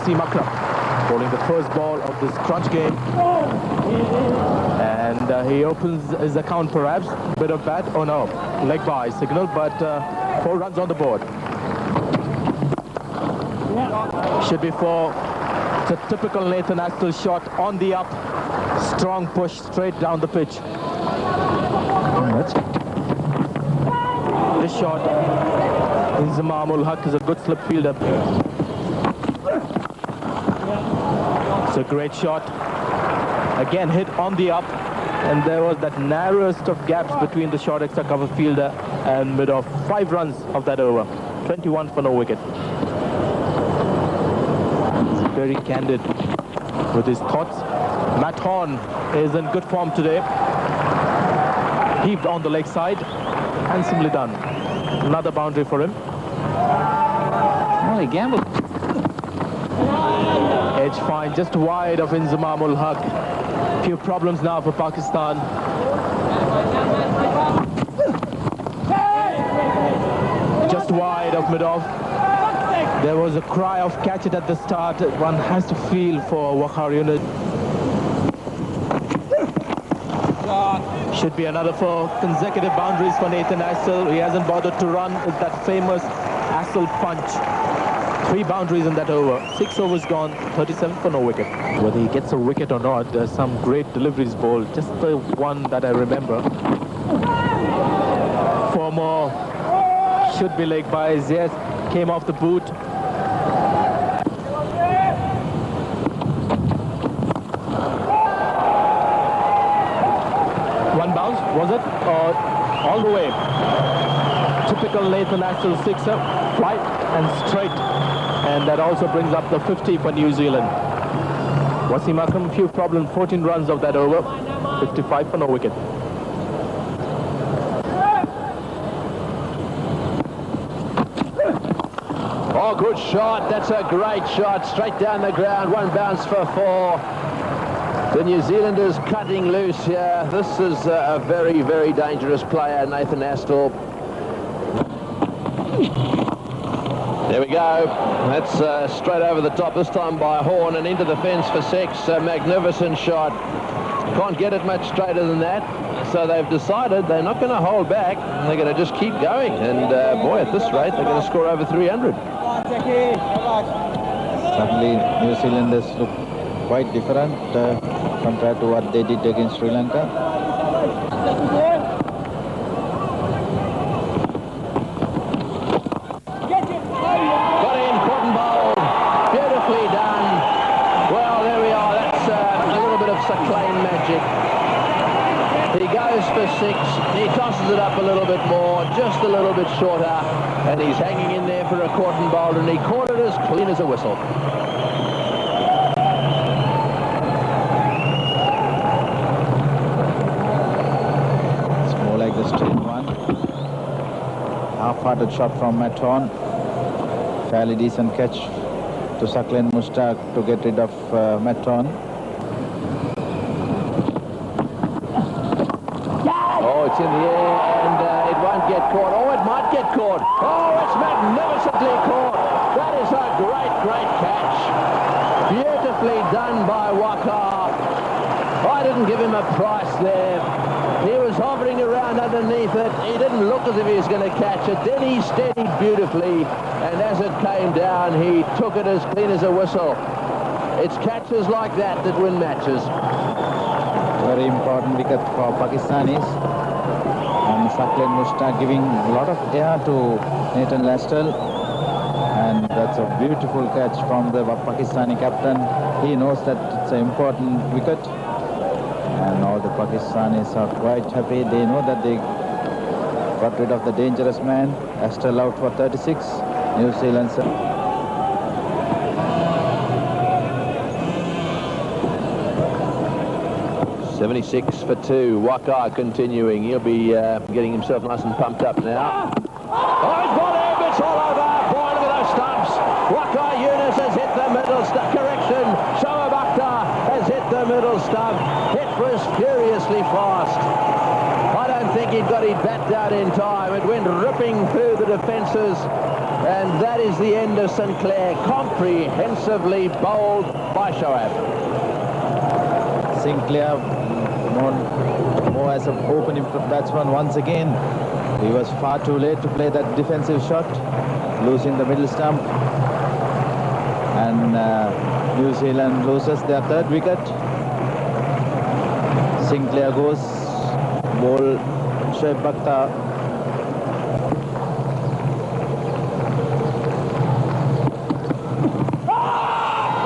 Wasim Akram bowling the first ball of this crunch game. And he opens his account perhaps. Bit of bat. Oh no, leg by signal, but 4 runs on the board. Should be 4. It's a typical Nathan Astle shot on the up. Strong push straight down the pitch. This shot, Inzamam Haq is a good slip fielder. It's a great shot. Again hit on the up, and there was that narrowest of gaps between the short extra cover fielder and mid of 5 runs of that over. 21 for no wicket. He's very candid with his thoughts. Matt Horn is in good form today. Heaved on the leg side. Handsomely done. Another boundary for him. Well, he gambled. Edge fine, just wide of Inzamam ul Haq. Few problems now for Pakistan. Just wide of mid-off. There was a cry of catch it at the start. One has to feel for Waqar Yunus. Should be another 4 consecutive boundaries for Nathan Astle. He hasn't bothered to run with that famous Astle punch. 3 boundaries in that over. 6 overs gone, 37 for no wicket. Whether he gets a wicket or not, there's some great deliveries bowled. Just the one that I remember. 4 more. Should be leg bys. Yes, came off the boot. Was it? All the way. Typical Nathan Astle sixer, flight and straight. And that also brings up the 50 for New Zealand. Wasim Akram, few problems, 14 runs of that over. 55 for no wicket. Oh, good shot. That's a great shot. Straight down the ground. 1 bounce for 4. The New Zealanders cutting loose here. This is a very, very dangerous player, Nathan Astle. There we go. That's straight over the top, this time by Horn, and into the fence for 6. A magnificent shot. Can't get it much straighter than that. So they've decided they're not going to hold back. They're going to just keep going. And boy, at this rate, they're going to score over 300. Certainly, New Zealanders look quite different compared to what they did against Sri Lanka. Got in, caught and bowled. Beautifully done. Well, there we are. That's a little bit of Cyclone magic. He goes for 6. He tosses it up a little bit more, just a little bit shorter, and he's hanging in there for a caught and bowled, and he caught it as clean as a whistle. Half-hearted shot from Matt Horn. Fairly decent catch to Saqlain Mushtaq to get rid of Matt Horn. Oh, it's in the air and it won't get caught. Oh, it might get caught. Oh, it's magnificently caught. That is a great, great catch. Beautifully done by Waqar. I didn't give him a price there. He was hovering around underneath it. He didn't look as if he was going to catch it. Then he steadied beautifully, and as it came down, he took it as clean as a whistle. It's catches like that that win matches. Very important wicket for Pakistanis. And Saqlain Mushtaq giving a lot of air to Nathan Astle. And that's a beautiful catch from the Pakistani captain. He knows that it's an important wicket. And all the Pakistanis are quite happy. They know that they got rid of the dangerous man. Astle out for 36. New Zealand. 76 for 2. Waqar continuing. He'll be getting himself nice and pumped up now. Oh, he's got him. It's all over. Boy, look at those stumps. Waqar Yunus has hit the middle stump. Correction. Shahid Afridi has hit the middle stump. It was furiously fast. I don't think think he'd got his bat down in time. It went ripping through the defences, and that is the end of Sinclair, comprehensively bowled by Shoaib. Sinclair more as an opening batsman once again. He was far too late to play that defensive shot, losing the middle stump. And New Zealand loses their third wicket. Sinclair goes, ball Shoaib Bakhtar.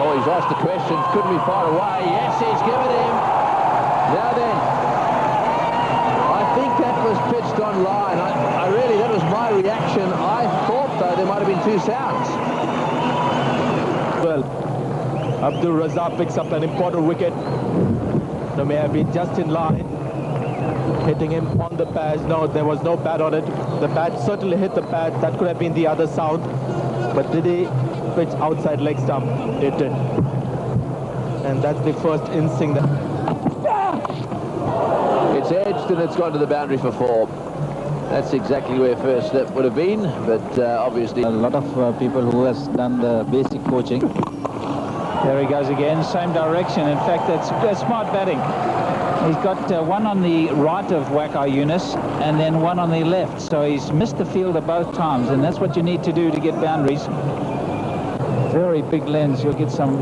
Oh, he's asked the questions, couldn't be far away. Yes, he's given him. Now then, I think that was pitched on line. I really, that was my reaction. I thought, though, there might have been two sounds. Well, Abdul Razak picks up an important wicket. It may have been just in line, hitting him on the pads. No, there was no pad on it. The bat certainly hit the pad. That could have been the other sound. But did he pitch outside leg stump? It did. And that's the first instinct. It's edged and it's gone to the boundary for 4. That's exactly where first step would have been, but obviously A lot of people who has done the basic coaching. There he goes again, same direction. In fact, that's smart batting. He's got one on the right of Wakai Yunus and then one on the left. So he's missed the fielder both times, and that's what you need to do to get boundaries. Very big lens. You'll get some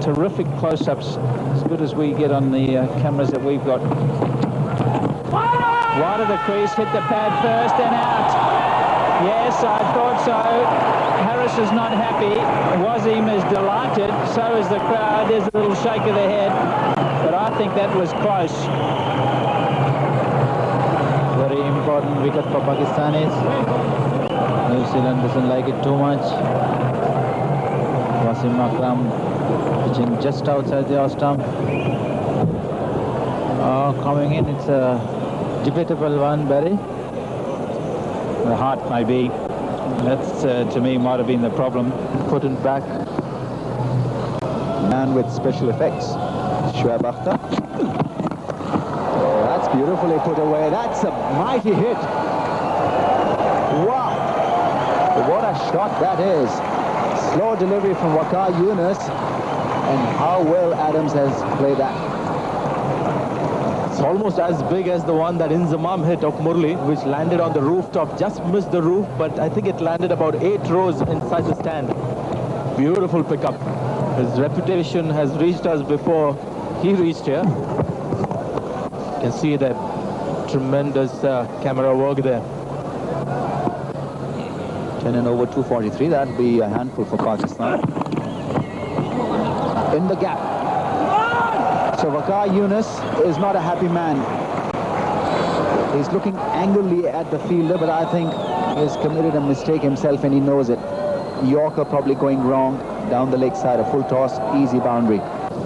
terrific close-ups, as good as we get on the cameras that we've got. Wide of the crease, hit the pad first and out. Yes, I thought so. Harris is not happy. Wasim is delighted. So is the crowd. There's a little shake of the head. But I think that was close. Very important wicket for Pakistanis. New Zealand doesn't like it too much. Wasim Akram pitching just outside the off stump. Coming in, it's a debatable one, Barry. The height maybe. That's, to me, might have been the problem. Put it back. Man with special effects. Shoaib Bakhtar. Oh, that's beautifully put away. That's a mighty hit. Wow. What a shot that is. Slow delivery from Wakai Yunus. And how well Adams has played that. It's almost as big as the one that Inzamam hit of Murli, which landed on the rooftop, just missed the roof, but I think it landed about 8 rows inside the stand. Beautiful pickup. His reputation has reached us before he reached here. You can see that tremendous camera work there. 10 and over 243, that'd be a handful for Pakistan. In the gap. So Wakai Yunus is not a happy man. He's looking angrily at the fielder, but I think he's committed a mistake himself and he knows it. Yorker probably going wrong down the leg side, a full toss, easy boundary.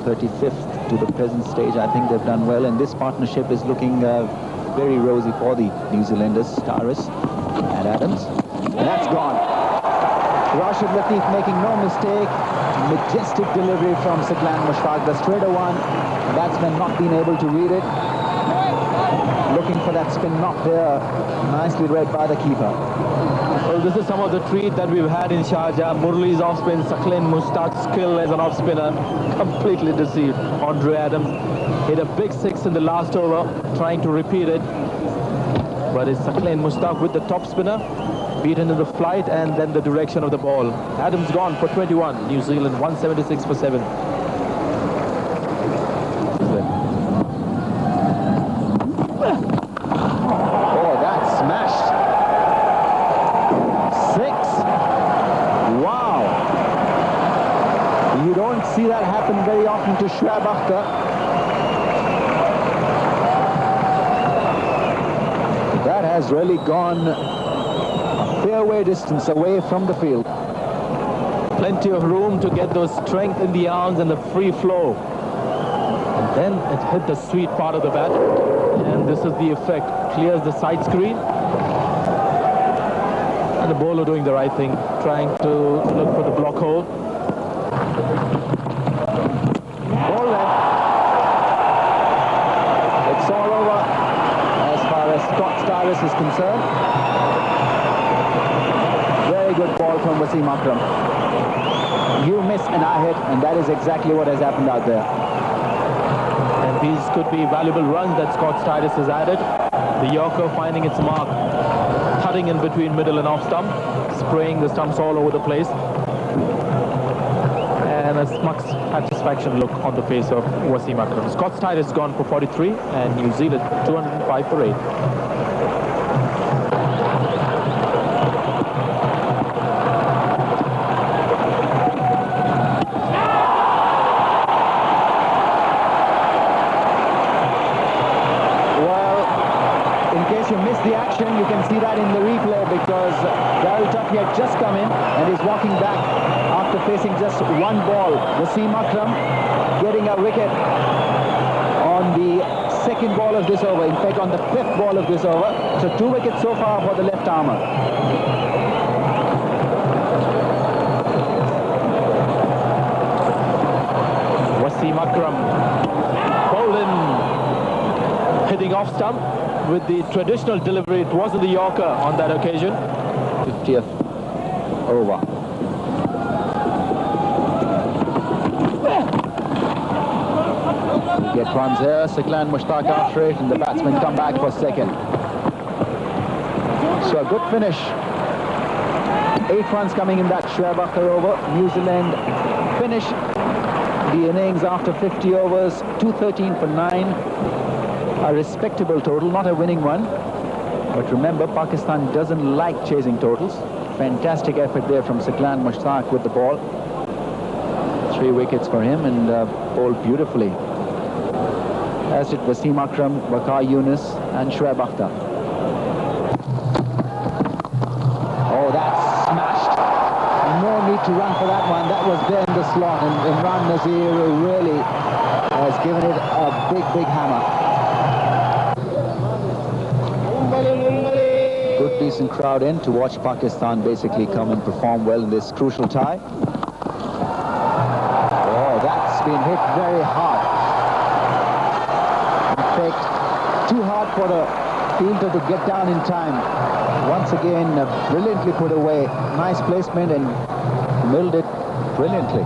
35th to the present stage. I think they've done well, and this partnership is looking very rosy for the New Zealanders, Starris and Adams. And that's gone. Rashid Latif making no mistake. Majestic delivery from Siglan Mushtaq, the straighter one. Batsman not being able to read it. Looking for that spin knock there. Nicely read by the keeper. Well, this is some of the treat that we've had in Sharjah. Murli's off-spin, Sakleen Mushtaq's skill as an off-spinner, completely deceived. Andre Adams hit a big 6 in the last over, trying to repeat it. But it's Sakleen Mushtaq with the top spinner, beaten in the flight and then the direction of the ball. Adams gone for 21. New Zealand 176 for 7. Oh, that's smashed. 6. Wow. You don't see that happen very often to Shoaib Bakhtar. That has really gone a fairway distance away from the field. Plenty of room to get those strength in the arms and the free flow. And then it hit the sweet part of the bat. And this is the effect. Clears the side screen. And the bowler doing the right thing, trying to look for the block hole. Ball left. It's all over as far as Scott Starr very good ball from Wasim Akram. You miss and I hit, and that is exactly what has happened out there. And these could be valuable runs that Scott Titus has added. The Yorker finding its mark, thudding in between middle and off stump, spraying the stumps all over the place. And a smug satisfaction look on the face of Wasim Akram. Scott Titus gone for 43 and New Zealand 205 for 8. The action, you can see that in the replay because Daryl Tuffy had just come in and is walking back after facing just one ball. Wasim Akram getting a wicket on the second ball of this over, in fact on the fifth ball of this over. So 2 wickets so far for the left armour. Wasim Akram bowling, hitting off stump. With the traditional delivery, it wasn't the Yorker on that occasion. 50th over. Get runs here, Siklan Mushtaq after it, and the batsmen come back for second. So a good finish. 8 runs coming in that Shahid Afridi over. New Zealand finish the innings after 50 overs, 213 for 9. A respectable total, not a winning one. But remember, Pakistan doesn't like chasing totals. Fantastic effort there from Siklan Mushtaq with the ball. 3 wickets for him and bowled beautifully. As did Wasim Akram, Waqar Younis and Shahid Afridi. Oh, that's smashed. No need to run for that one. That was there in the slot, and Imran Nazir really has given it a big hammer. Good decent crowd in to watch Pakistan basically come and perform well in this crucial tie. Oh, that's been hit very hard. In fact, too hard for the fielder to get down in time. Once again, brilliantly put away. Nice placement and milled it brilliantly.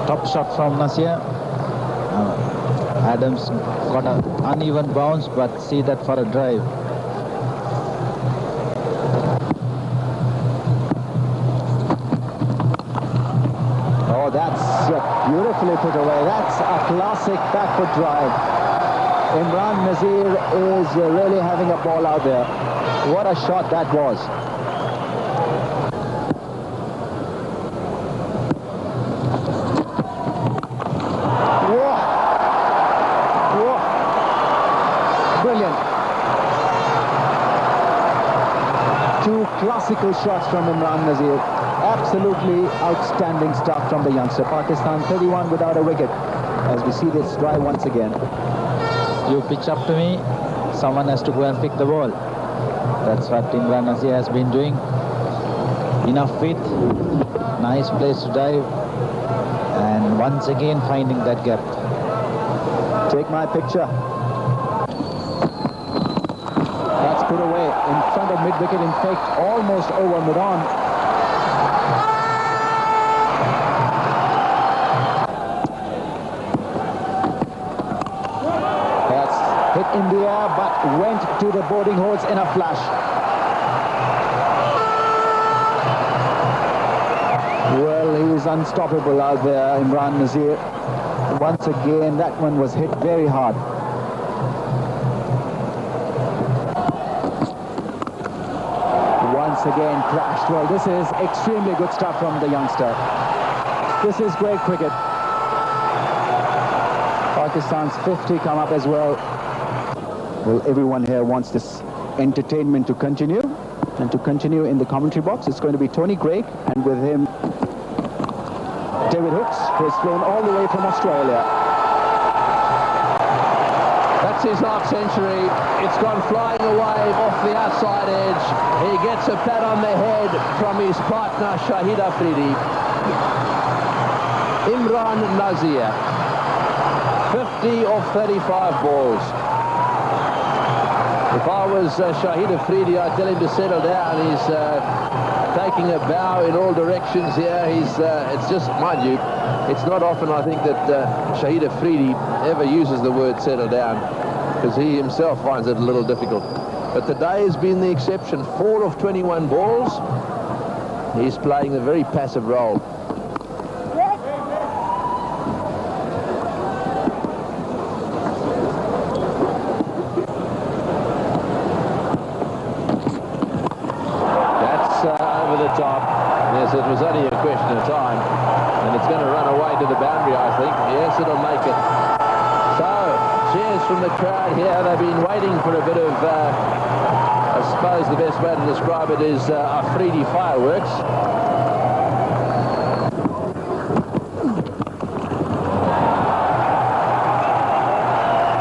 Top shot from Nazir. Adams got an uneven bounce, but see that for a drive. Oh, that's beautifully put away. That's a classic back-foot drive. Imran Nazir is really having a ball out there. What a shot that was. Brilliant. 2 classical shots from Imran Nazir. Absolutely outstanding stuff from the youngster. Pakistan 31 without a wicket. As we see this drive once again. You pitch up to me, someone has to go and pick the ball. That's what Imran Nazir has been doing. Enough width, nice place to dive, and once again finding that gap. Take my picture. Put away in front of mid-wicket, in fact almost over mid-on. That's hit in the air but went to the boarding holes in a flash. Well, he's unstoppable out there, Imran Nazir. Once again, that one was hit very hard. Once again crashed. Well, this is extremely good stuff from the youngster. This is great cricket. Pakistan's 50 come up as well. Well, everyone here wants this entertainment to continue. And to continue in the commentary box, it's going to be Tony Craig, and with him, David Hooks, who has flown all the way from Australia. That's his half century. It's gone flying away off the outside edge. He gets a pat on the head from his partner, Shahid Afridi. Imran Nazir, 50 of 35 balls. If I was Shahid Afridi, I'd tell him to settle down. He's taking a bow in all directions here. It's just, mind you, it's not often, I think, that Shahid Afridi ever uses the word settle down, because he himself finds it a little difficult. But today has been the exception. 4 of 21 balls. He's playing a very passive role. Yes, it was only a question of time, and it's going to run away to the boundary, I think. Yes, it'll make it. So, cheers from the crowd here. They've been waiting for a bit of, I suppose the best way to describe it is Afridi fireworks.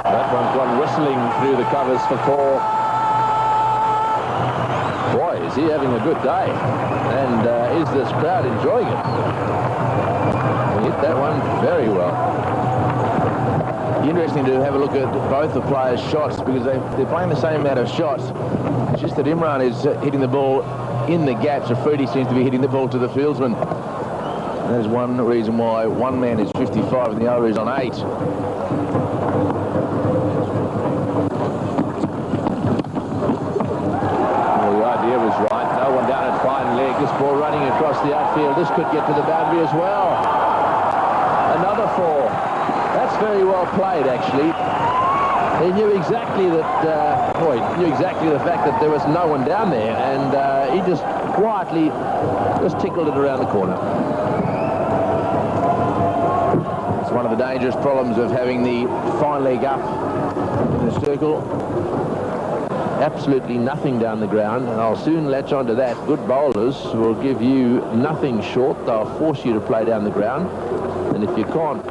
That one's gone whistling through the covers for 4. Boy, is he having a good day. And is this crowd enjoying it? He hit that one very well. Interesting to have a look at both the players' shots, because they're playing the same amount of shots. It's just that Imran is hitting the ball in the gaps. Afridi seems to be hitting the ball to the fieldsman. That is one reason why one man is 55 and the other is on 8. This ball running across the outfield. This could get to the boundary as well. Another 4. That's very well played, actually. He knew exactly that, he knew exactly the fact that there was no one down there, and he just quietly just tickled it around the corner. It's one of the dangerous problems of having the fine leg up in the circle. Absolutely nothing down the ground, and I'll soon latch onto that. Good bowlers will give you nothing short. They'll force you to play down the ground, and if you can't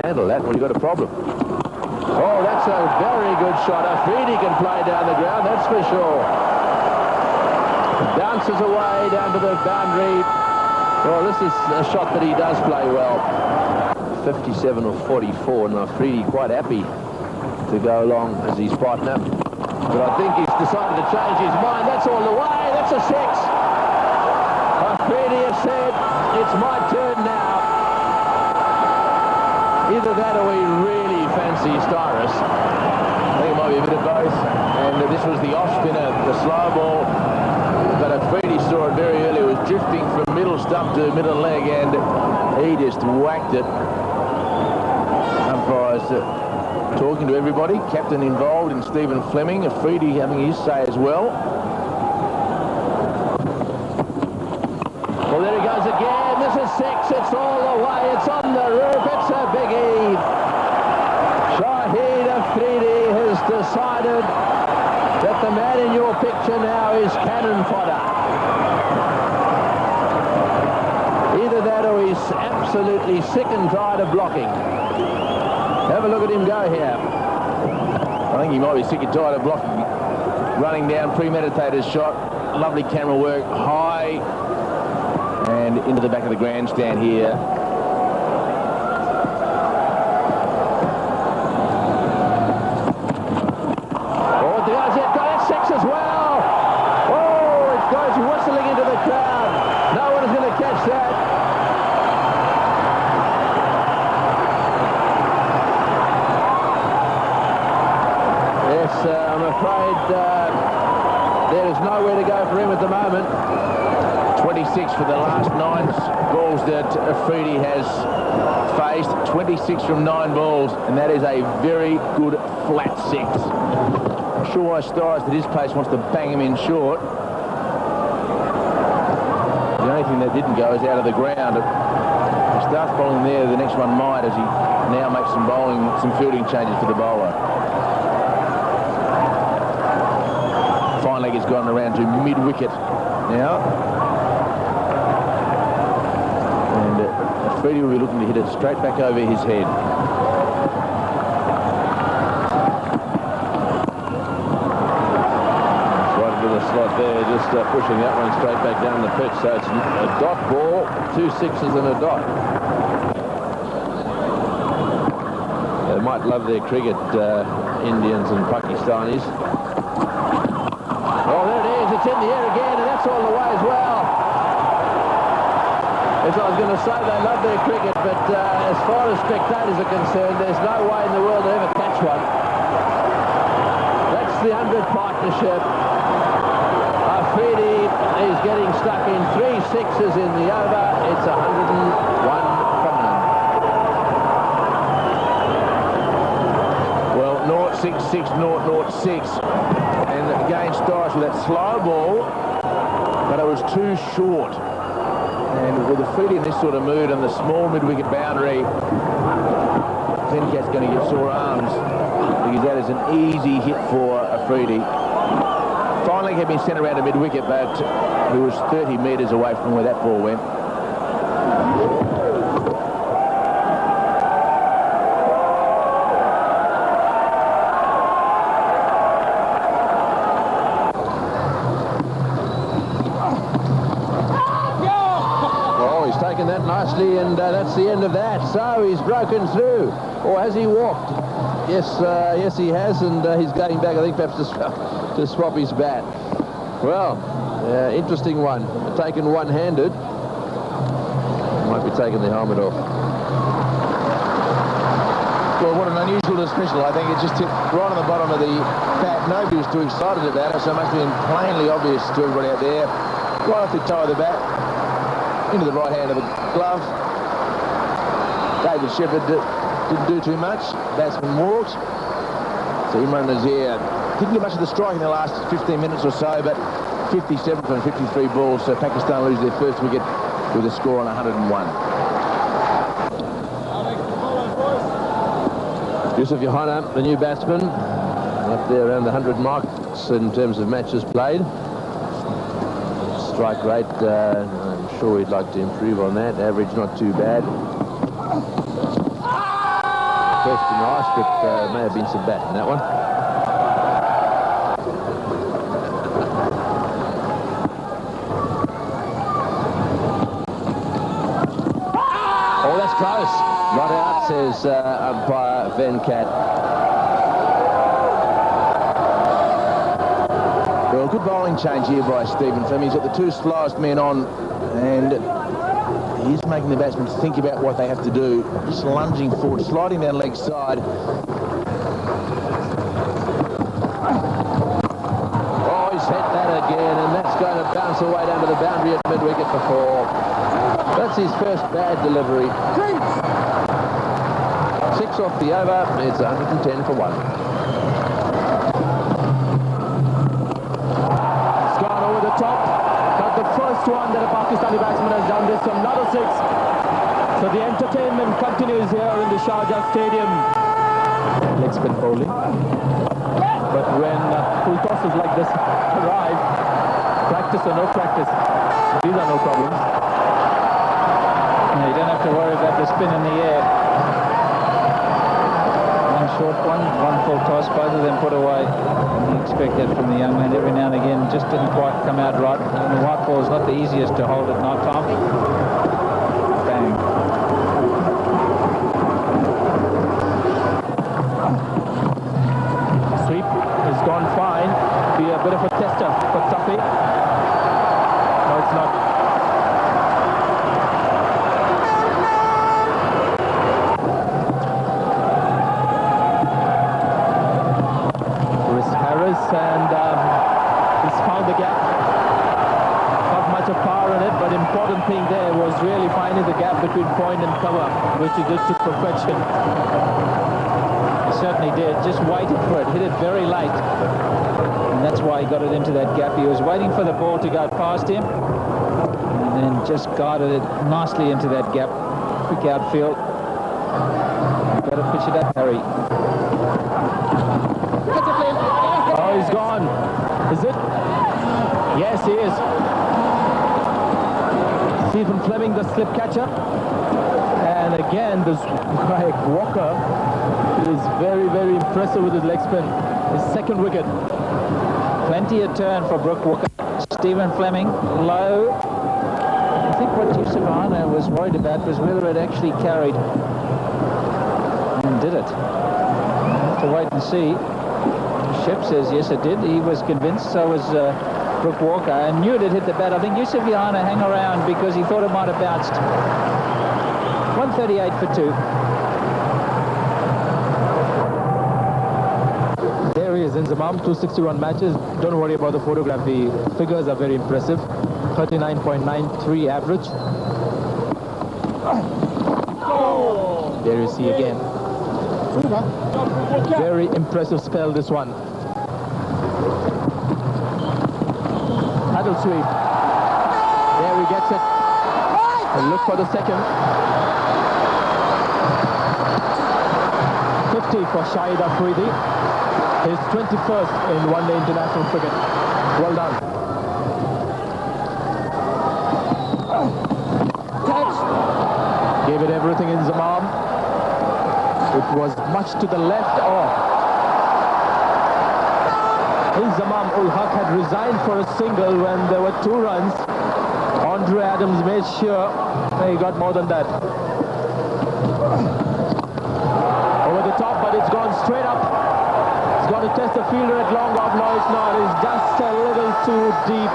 handle that, well, you've got a problem. Oh, that's a very good shot. Afridi can play down the ground, that's for sure. Bounces away down to the boundary. Well, this is a shot that he does play well. 57 or 44, and Afridi quite happy to go along as his partner. But I think he's decided to change his mind. That's all the way. That's a 6. Afridi has said, it's my turn now. Either that or we really fancy Styrus. I think it might be a bit of both. And this was the off spinner, the slow ball. But Afridi saw it very early. It was drifting from middle stump to middle leg, and he just whacked it. Umpires talking to everybody, captain involved in Stephen Fleming, Afridi having his say as well. Well, there he goes again. This is 6. It's all the way. It's on the roof. It's a biggie. Shahid Afridi has decided that the man in your picture now is cannon fodder. Either that or he's absolutely sick and tired of blocking. Have a look at him go here. I think he might be sick and tired of blocking. Running down, premeditated shot. Lovely camera work, high and into the back of the grandstand here. Oh, the guy's got a 6 as well. Oh, it goes whistling into the crowd. No one is going to catch that. I'm afraid there is nowhere to go for him at the moment. 26 for the last 9 balls that Afridi has faced. 26 from 9 balls, and that is a very good flat 6. I'm sure why Styrus at his pace wants to bang him in short. The only thing that didn't go is out of the ground. If he starts bowling there, the next one might, as he now makes some fielding changes for the bowler. Fine leg has gone around to mid-wicket now. And Afridi will be looking to hit it straight back over his head. Right into the slot there, just pushing that one straight back down the pitch. So it's a dot ball, 2 6s and a dot. might love their cricket, Indians and Pakistanis. Oh, there it is. It's in the air again, and that's all the way as well. As I was going to say, they love their cricket, but as far as spectators are concerned, there's no way in the world to ever catch one. That's the 100 partnership. Afridi is getting stuck in 3 sixes in the over. It's 101 for none. Well, 0-6-6, 0-0-6. And against Doris with that slow ball, but it was too short. And with Afridi in this sort of mood and the small mid-wicket boundary, Venkat's going to get sore arms because that is an easy hit for Afridi. Finally had been sent around to mid-wicket, but he was 30 metres away from where that ball went. That nicely, and that's the end of that. So he's broken through, or has he walked? Yes, yes he has, and he's going back, I think, perhaps to swap his bat. Well, interesting one. Taken one-handed. Might be taking the helmet off. Well, what an unusual dismissal. I think it just hit right on the bottom of the bat. Nobody was too excited about it, so it must have been plainly obvious to everybody out there. Right off the toe of the bat, into the right hand of the glove. David Shepherd didn't do too much. Batsman walked. So Nazir didn't get much of the strike in the last 15 minutes or so, but 57 from 53 balls. So Pakistan lose their first wicket with a score on 101. Yusuf Yohana, the new batsman, up there around the 100 marks in terms of matches played. Strike rate, I'm sure he'd like to improve on that. Average not too bad. First and nice, but may have been some bat in that one. Oh, that's close. Not out, says umpire Venkat. Well, good bowling change here by Stephen Fleming. He's got the 2 slowest men on, and he's making the batsmen think about what they have to do. Just lunging forward, sliding down leg side. Oh, he's hit that again, and that's going to bounce away down to the boundary at mid-wicket for 4. That's his first bad delivery. 6 off the over. It's 110 for 1. Top, but the first one that a Pakistani batsman has done this from another 6. So the entertainment continues here in the Sharjah Stadium. Leg spin bowling. But when full tosses like this arrive, practice or no practice, these are no problems. No, you don't have to worry about the spin in the air. One short one full toss, both of them put away. You expect that from the young man every now and again. Just didn't quite come out right. And the white ball is not the easiest to hold at night time. Bang. Sweep has gone fine. Be a bit of a tester for Tuffy. No, it's not. And he's found the gap. Not much of power in it, but important thing there was really finding the gap between point and cover, which he did to perfection. He certainly did. Just waited for it. Hit it very late. And that's why he got it into that gap. He was waiting for the ball to go past him. And then just guided it nicely into that gap. Quick outfield. You've got to pitch it up, Harry. Oh, he's gone. Is it? Yes, he is. Stephen Fleming, the slip catcher. And again, this guy Walker is very, very impressive with his leg spin. His second wicket. Plenty of turn for Brooke Walker. Stephen Fleming, low. I think what Yusuf was worried about was whether it actually carried. And did it. to wait and see. Shep says yes, it did. He was convinced. So was Brooke Walker. I knew it had hit the bat. I think Yusuf Yana hang around because he thought it might have bounced. 138 for 2. There he is, Inzamam, 261 matches. Don't worry about the photograph. The figures are very impressive. 39.93 average. There you see again. Very impressive spell, this one. Paddle sweep. There he gets it. And look for the second. 50 for Shahid Afridi. His 21st in one-day international cricket. Well done. Catch. Gave it everything in Zamam. It was much to the left. Inzamam ul Haq had resigned for a single when there were 2 runs. Andre Adams made sure he got more than that. Over the top, but it's gone straight up. It's going to test the fielder at long off. No, it's not. It's just a little too deep.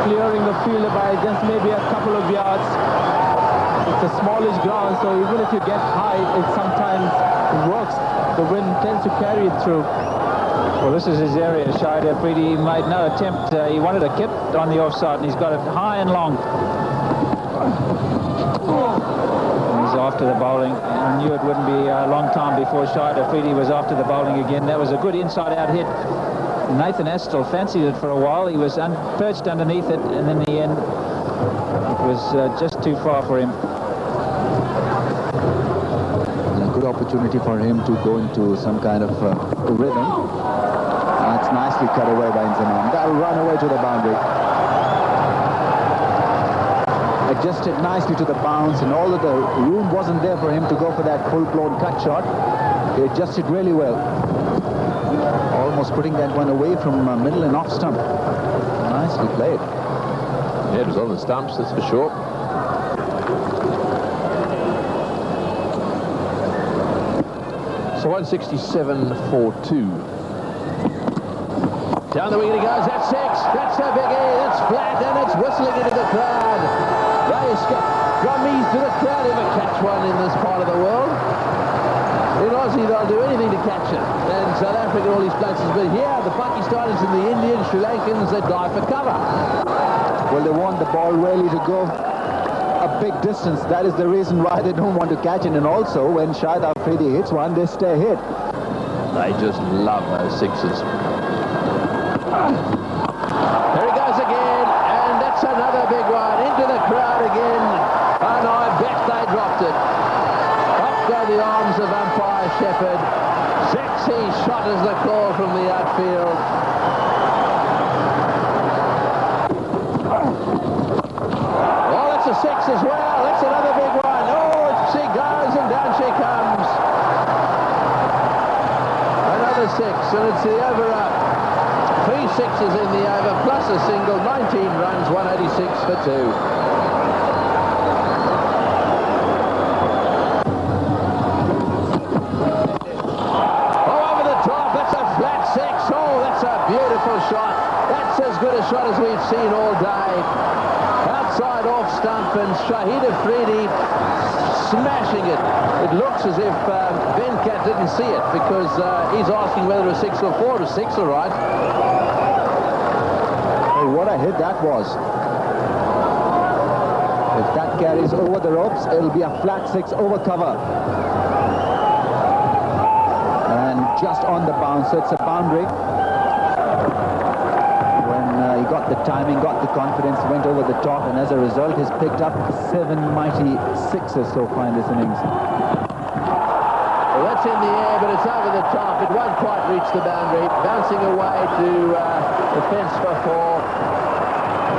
Clearing the fielder by just maybe a couple of yards. It's a smallish ground, so even if you get high, it sometimes works. The wind tends to carry it through. Well, this is his area. Shahid Afridi made no attempt. He wanted a kip on the offside, and he's got it high and long. And he's after the bowling. I knew it wouldn't be a long time before Shahid Afridi was after the bowling again. That was a good inside-out hit. Nathan Astle fancied it for a while. He was perched underneath it, and in the end, it was just too far for him. A good opportunity for him to go into some kind of rhythm. That's nicely cut away by Inzamam. That'll run away to the boundary. Adjusted nicely to the bounce, and although the room wasn't there for him to go for that full-blown cut shot, he adjusted really well. Almost putting that one away from middle and off stump. Nicely played. Yeah, it was on the stumps, that's for sure. So 167 for 2. Down the wicket he goes. That's 6. That's a biggie. That's flat, and it's whistling into the crowd. Drummies to the crowd. Never catch one in this part of the world. In Aussie, they'll do anything to catch it. And South Africa, all these places. But here, the Pakistanis and the Indians, Sri Lankans, they dive for cover. Well, they want the ball really to go a big distance. That is the reason why they don't want to catch it. And also, when Shahid Afridi hits one, they stay hit. They just love those sixes. There he goes again, and that's another big one. Into the crowd again. And I bet they dropped it. Up go the arms of umpire Shepherd. Sexy shot is the call from the outfield. Oh, that's a 6 as well. That's another big one. Oh, she goes and down she comes. Another 6, and it's the over up. 3 sixes in the over, plus a single, 19 runs, 186 for 2. Oh, over the top, that's a flat 6. Oh, that's a beautiful shot. That's as good a shot as we've seen all day. Outside off stump, and Shahid Afridi smashing it. It looks as if Ben Cat didn't see it, because he's asking whether it was 6 or 4. It was 6, all right. Oh, what a hit that was. If that carries over the ropes, it'll be a flat 6 over cover. And just on the bounce, so it's a boundary. When he got the timing, got the confidence, went over the top, and as a result, he's picked up 7 mighty 6s so far in this innings. Well, that's in the air, but it's over the top. It won't quite reach the boundary. Bouncing away to the fence for 4.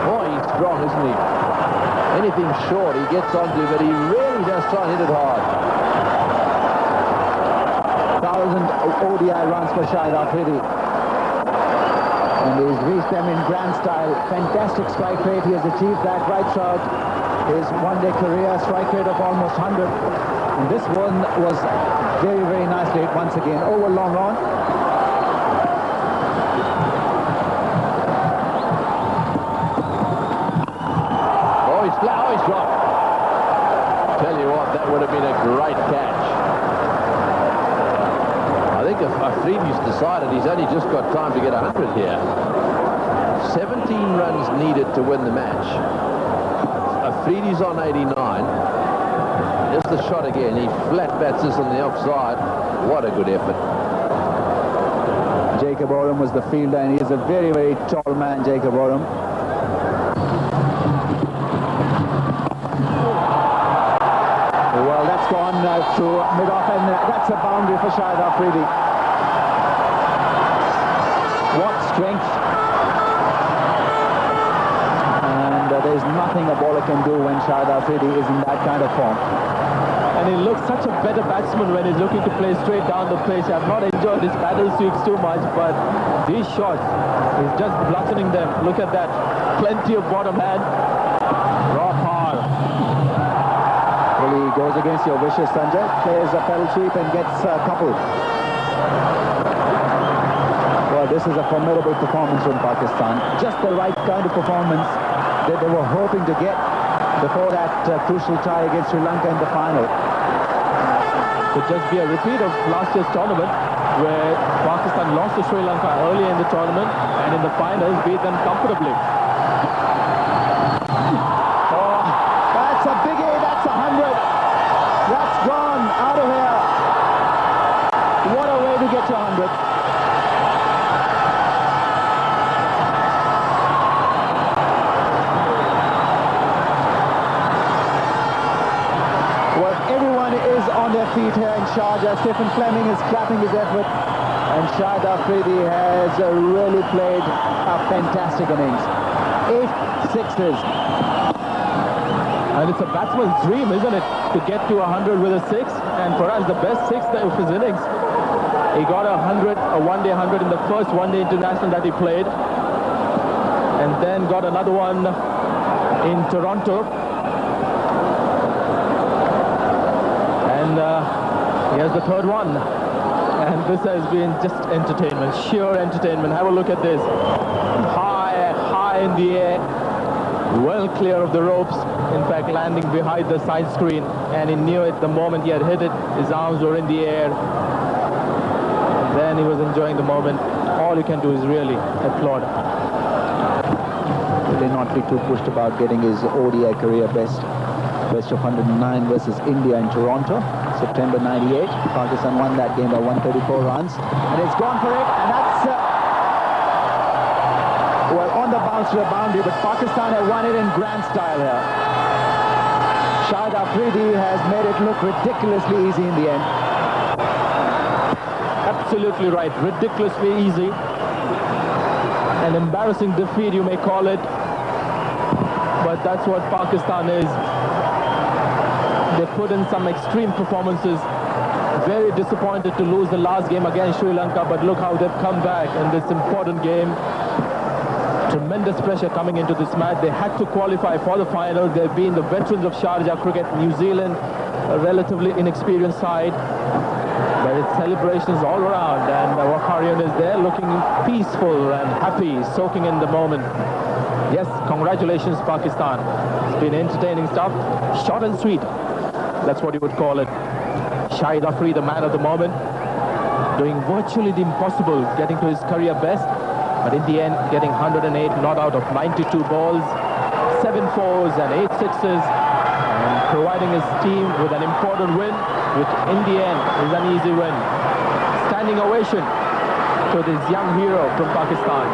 Boy, he's strong, isn't he? Anything short he gets onto, but he really does try and hit it hard. 1,000 ODI runs for Shahid Afridi. And he's reached them in grand style. Fantastic strike rate. He has achieved that right throughout his one-day career. Strike rate of almost 100. And this one was very, very nicely hit once again. Over long on. Oh, he's dropped. Tell you what, that would have been a great catch. I think if Afridi's decided he's only just got time to get 100 here. 17 runs needed to win the match. Afridi's on 89. Just the shot again. He flat bats this on the offside. What a good effort. Jacob Oram was the fielder, and he's a very, very tall man, Jacob Oram. Well, that's gone to mid-off, and that's a boundary for Shahid Afridi. What strength. And there's nothing a bowler can do when Shahid Afridi is in that kind of form. And he looks such a better batsman when he's looking to play straight down the pitch. I've not enjoyed his paddle sweeps too much, but these shots, he's just bludgeoning them. Look at that. Plenty of bottom hand. Raw power. Well, he goes against your wishes, Sanjay. Plays a pedal sweep and gets a couple. Well, this is a formidable performance from Pakistan. Just the right kind of performance that they were hoping to get before that crucial tie against Sri Lanka in the final. Could just be a repeat of last year's tournament where Pakistan lost to Sri Lanka earlier in the tournament and in the finals beat them comfortably. Oh, that's a biggie, that's 100. That's gone out of here. What a way to get to 100. On their feet here in Sharjah. Stephen Fleming is clapping his effort, and Shahid Afridi has really played a fantastic innings. 8 sixes. And it's a batsman's dream, isn't it, to get to 100 with a 6, and perhaps the best 6 of his innings. He got 100, a one-day 100 in the first one-day international that he played, and then got another one in Toronto. And here's the third one, and this has been just entertainment, sheer entertainment. Have a look at this. High in the air, well clear of the ropes, in fact landing behind the side screen, and he knew it the moment he had hit it. His arms were in the air, and then he was enjoying the moment. All you can do is really applaud. Will he not be too pushed about getting his ODI career best of 109 versus India in Toronto, September 98. Pakistan won that game by 134 runs, and it's gone for it, and that's well on the bounce to the boundary, but Pakistan have won it in grand style here. Shahid Afridi has made it look ridiculously easy in the end. Absolutely right, ridiculously easy. An embarrassing defeat, you may call it, but that's what Pakistan is. They put in some extreme performances. Very disappointed to lose the last game against Sri Lanka, but look how they've come back in this important game. Tremendous pressure coming into this match. They had to qualify for the final. They've been the veterans of Sharjah cricket. New Zealand, a relatively inexperienced side, but it's celebrations all around, and Wakarian is there looking peaceful and happy, soaking in the moment. Yes, congratulations Pakistan. It's been entertaining stuff, short and sweet. That's what you would call it. Shahid Afridi, the man of the moment, doing virtually the impossible, getting to his career best, but in the end getting 108 not out of 92 balls, 7 fours and 8 sixes, and providing his team with an important win, which in the end is an easy win. Standing ovation to this young hero from Pakistan.